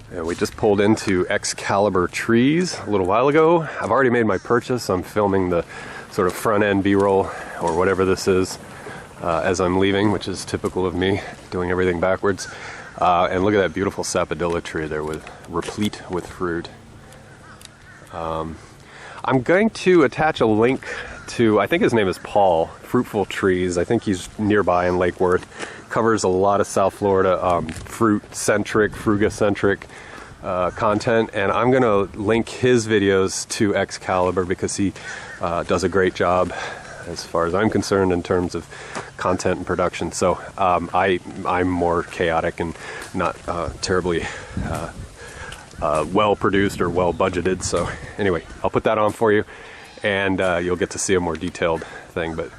And we just pulled into Excalibur Trees a little while ago. I've already made my purchase. I'm filming the sort of front end B-roll or whatever this is as I'm leaving, which is typical of me, doing everything backwards. And look at that beautiful sapodilla tree there, replete with fruit. I'm going to attach a link to, I think his name is Paul, Fruitful Trees. I think he's nearby in Lake Worth. Covers a lot of South Florida fruit-centric, fruga-centric content, and I'm going to link his videos to Excalibur because he does a great job as far as I'm concerned in terms of content and production. So I'm more chaotic and not terribly well produced or well budgeted. So anyway, I'll put that on for you, and you'll get to see a more detailed thing. But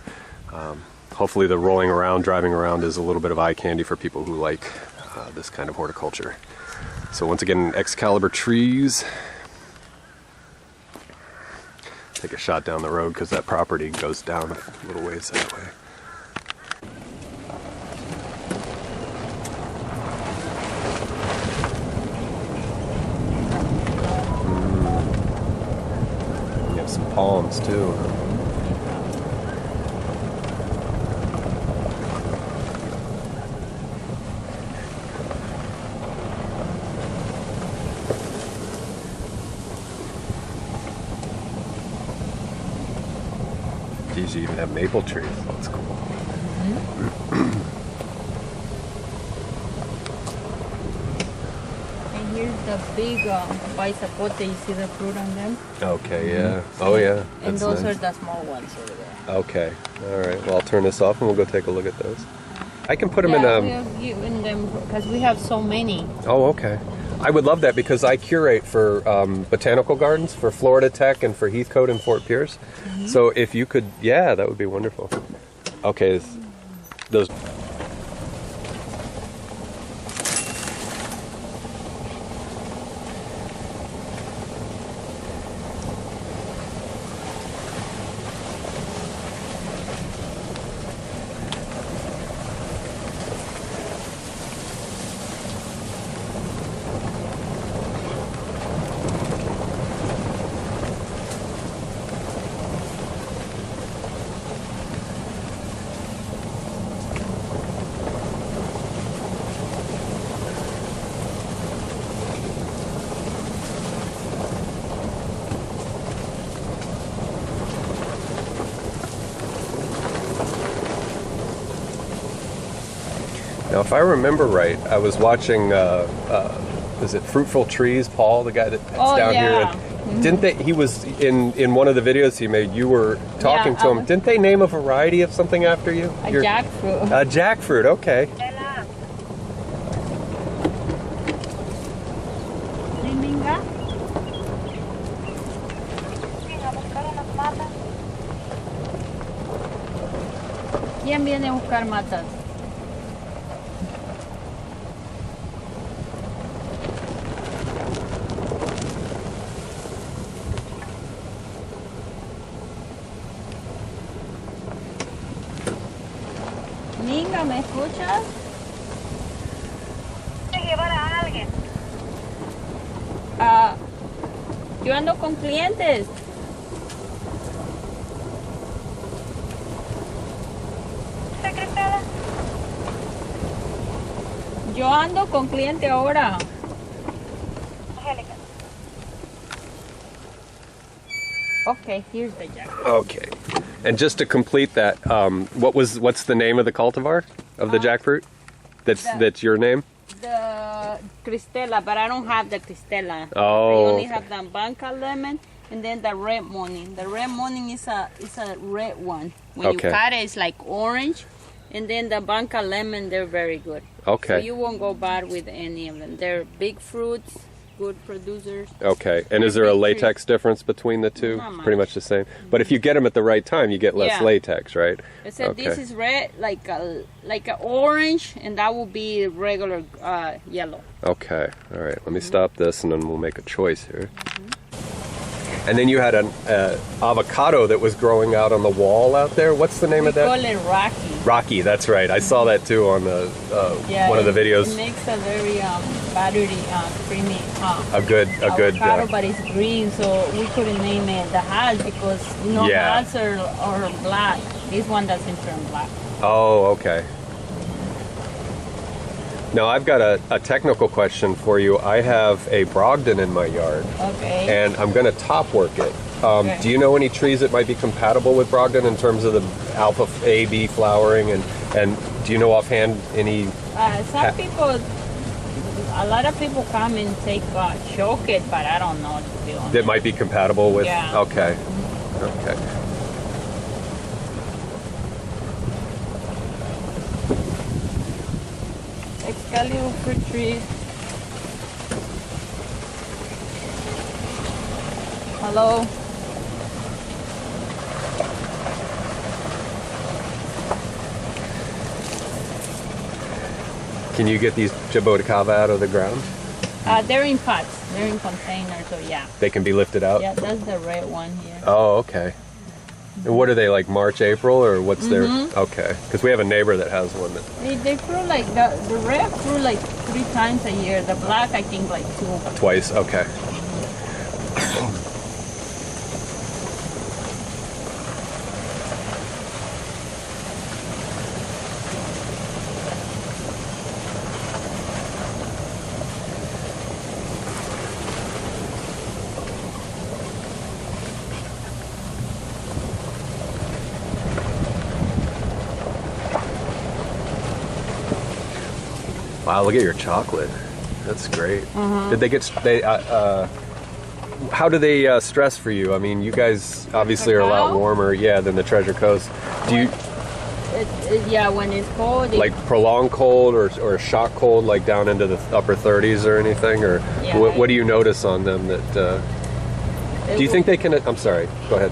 hopefully the rolling around, driving around is a little bit of eye candy for people who like this kind of horticulture. So once again, Excalibur Trees. Take a shot down the road because that property goes down a little ways that way. You have some palms too. Geez, you even have maple trees. That's cool. And here's the big white zapote. You see the fruit on them? Okay, yeah. Oh, yeah. And That's those nice. are the small ones over there. Okay. All right. Well, I'll turn this off and we'll go take a look at those. I can put them we in have given them because we have so many. Oh, okay. I would love that because I curate for botanical gardens for Florida Tech and for Heathcote and Fort Pierce. So if you could, yeah, that would be wonderful. Okay, those. Now, if I remember right, I was watching, is it Fruitful Trees, Paul, the guy that's down here? And didn't they, he was in one of the videos he made, you were talking to him. Didn't they name a variety of something after you? Jackfruit. Jackfruit, okay. ¿Quién viene a buscar matas? Minga, ¿me escuchas? Llevar a alguien. Yo ando con clientes. ¿Sí, Cristela? Yo ando con cliente ahora. Angélica. Okay, here's the jackfruit. Okay. And just to complete that, what's the name of the cultivar of the jackfruit? That's your name? The Cristela, but I don't have the Cristela. Oh, I only okay. have the Banca lemon and then the red morning. The red morning is a red one. When you cut it, it's like orange. And then the Banca lemon, they're very good. Okay. So you won't go bad with any of them. They're big fruits, good producers. Okay. And is there a latex difference between the two? Not much. Pretty much the same. But if you get them at the right time, you get less latex, right? Except this is red, like a orange, and that will be regular yellow. Okay. All right. Let me stop this, and then we'll make a choice here. And then you had an avocado that was growing out on the wall out there. What's the name of that? We call it Rocky. Rocky, that's right. I saw that too on the one of the videos. It makes a very buttery, creamy A good avocado, but it's green, so we couldn't name it the hash because hash are black. This one doesn't turn black. Oh, okay. Now I've got a technical question for you. I have a Brogdon in my yard. Okay. And I'm going to top work it. Okay. Do you know any trees that might be compatible with Brogdon in terms of the alpha A, B flowering? And do you know offhand any? Some people, a lot of people come and take choke it, but I don't know to be honest. That might be compatible with? Yeah. Okay. Okay. Excalibur fruit trees. Hello. Can you get these jaboticaba out of the ground? They're in pots. They're in containers, so yeah. They can be lifted out? Yeah, that's the red one here. Oh, okay. And what are they, like March, April, or what's their? Okay, because we have a neighbor that has one that. They fruit like the red fruit like 3 times a year. The black I think like 2. Twice. Okay. Wow, look at your chocolate. That's great. Did they get how do they stress for you? I mean, you guys obviously are a lot warmer, than the Treasure Coast. Do you yeah, when it's cold, like prolonged cold or shock cold, like down into the upper 30s or anything, or what do you notice on them that? Do you think they can? I'm sorry. Go ahead.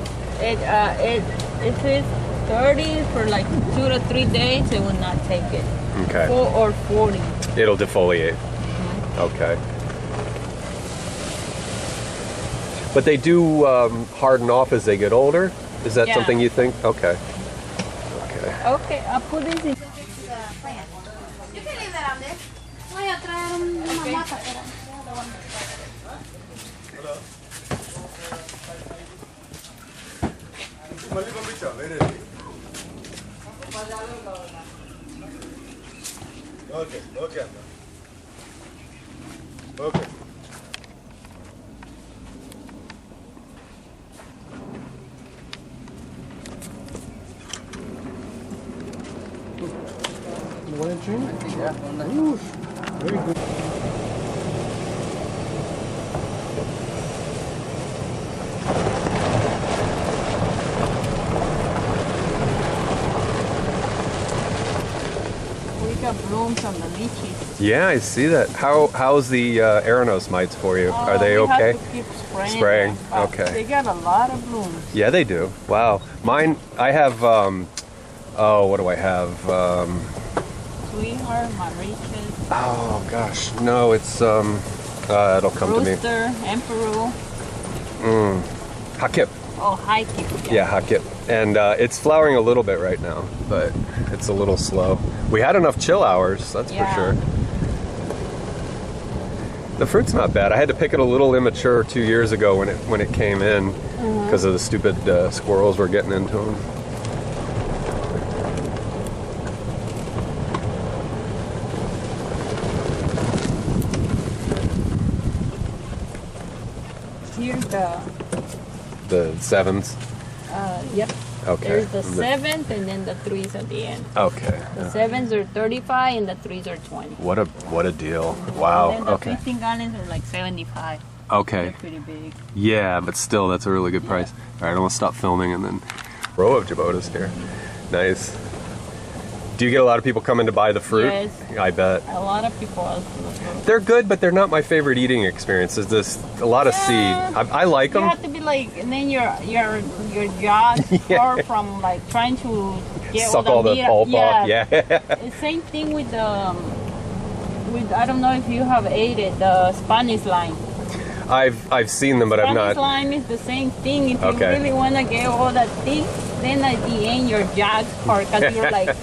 If it's 30 for like 2 to 3 days, it will not take it. Okay. 4 or 40. It'll defoliate. Okay. But they do harden off as they get older? Is that something you think? Okay. Okay. Okay, I'll put this in. You can leave that on there. Voy a traer una mata, pero... Okay, okay. Okay. You want a drink? Yeah. Ooh, very good. Blooms on the lychees. Yeah, I see that. How's the Aranos mites for you? Are they okay? We have to keep spraying. Spraying. Them, Okay. They got a lot of blooms. Yeah, they do. Wow. Mine. I have. What do I have? Sweetheart, Mauritius. Oh gosh, no. It's it'll come Rooster, to me. Emperor. Hakip. Oh, high keep. Yeah, Hakip. And it's flowering a little bit right now, but it's a little slow. We had enough chill hours, that's for sure. The fruit's not bad. I had to pick it a little immature 2 years ago when it came in because of the stupid squirrels were getting into them. Here's The sevens. Yep. Okay. There's the 7th and then the 3s at the end. Okay. The 7s are 35 and the 3s are 20. What a deal. Wow. And then the Okay. 15 gallons are like 75. Okay. They're pretty big. Yeah, but still, that's a really good price. All right, I'm gonna stop filming and then row of jabotas here. Nice. Do you get a lot of people coming to buy the fruit? Yes. I bet. A lot of people ask for the fruit. They're good, but they're not my favorite eating experience. There's this a lot of seed. I like You them. have to be like, and then your jaws far from like trying to get Suck all the meat. pulp off. Yeah. The same thing with I don't know if you have ate it, the Spanish lime. I've seen them, but I've Spanish not. lime is the same thing. If Okay. you really want to get all that thing, then at the end your jag's hard because you're like,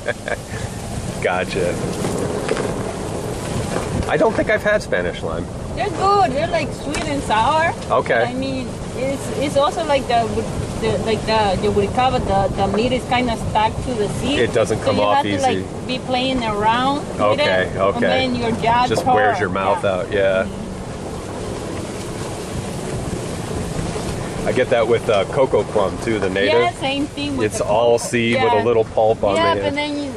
Gotcha. I don't think I've had Spanish lime. they're good. They're like sweet and sour. Okay. But I mean, it's also like the buricaba, the meat is kind of stuck to the seed. It doesn't come so off you have easy. to like be playing around with Okay, it. okay. And then your jag Just hard. wears your mouth out, yeah. I get that with cocoa plum too, the native. Yeah, same thing with It's the all cocoa. seed Yeah. with a little pulp on Yeah, the but end. then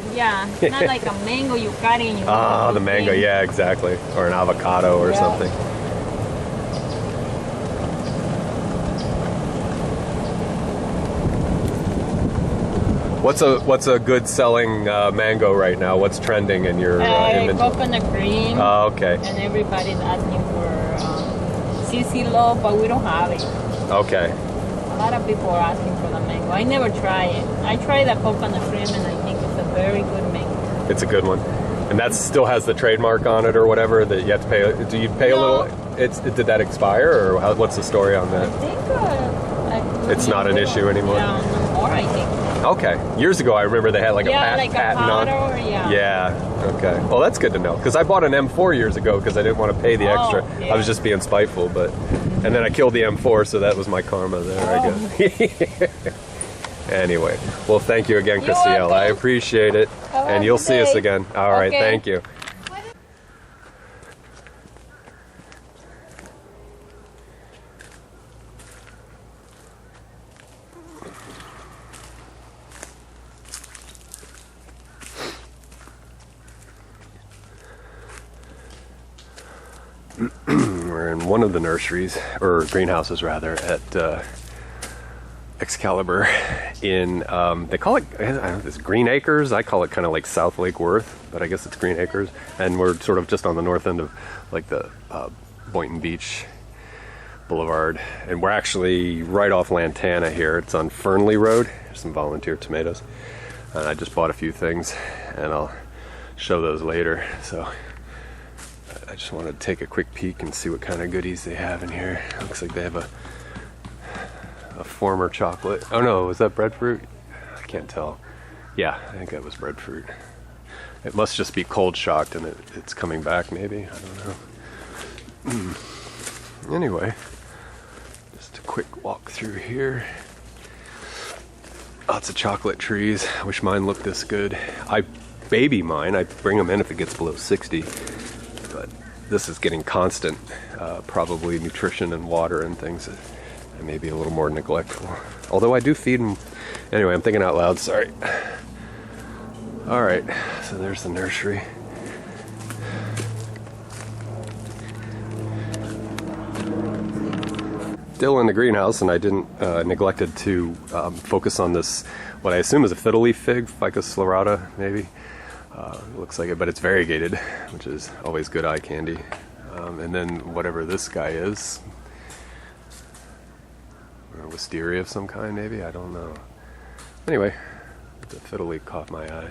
it's not like a mango you cut it and you Ah, the mango, thing. yeah, exactly. Or an avocado or Yeah. something. What's a good selling mango right now? What's trending in your inventory? Coconut cream. Oh, okay. And everybody's asking for CC loaf, but we don't have it. Okay. A lot of people are asking for the mango. I never try it. I tried the coconut cream and I think it's a very good mango. It's a good one. And that still has the trademark on it or whatever that you have to pay. Do you pay a No. little? Did that expire or what's the story on I that? think It's not an issue anymore? Yeah, no more, I think. Okay. Years ago, I remember they had like a Like patent a on. powder, yeah. Yeah. Okay. Well, that's good to know because I bought an M4 years ago because I didn't want to pay the Oh, extra. yeah. I was just being spiteful, and then I killed the M4, so that was my karma there, I guess. Anyway, well, thank you again, You're Cristela. I welcome. appreciate it, Have a and you'll good see us day. again. All right. Okay. Thank you. We're in one of the nurseries, or greenhouses rather, at Excalibur in, they call it, I don't know, it's Green Acres. I call it kind of like South Lake Worth, but I guess it's Green Acres. And we're sort of just on the north end of like the Boynton Beach Boulevard. And we're actually right off Lantana here. It's on Fernley Road. There's some volunteer tomatoes. And I just bought a few things and I'll show those later. So I just wanted to take a quick peek and see what kind of goodies they have in here. Looks like they have a former chocolate. Oh no, was that breadfruit? I can't tell. Yeah, I think that was breadfruit. It must just be cold shocked and it's coming back maybe. I don't know. Anyway, just a quick walk through here. Lots of chocolate trees. I wish mine looked this good. I baby mine. I bring them in if it gets below 60. But this is getting constant, probably nutrition and water and things. I may be a little more neglectful. Although I do feed them. Anyway, I'm thinking out loud, sorry. All right, so there's the nursery. Still in the greenhouse, and I didn't neglected to focus on this, what I assume is a fiddle leaf fig, Ficus lyrata, maybe. Looks like it, but it's variegated, which is always good eye candy. And then whatever this guy is, or wisteria of some kind, maybe, I don't know. Anyway, the fiddle leaf caught my eye.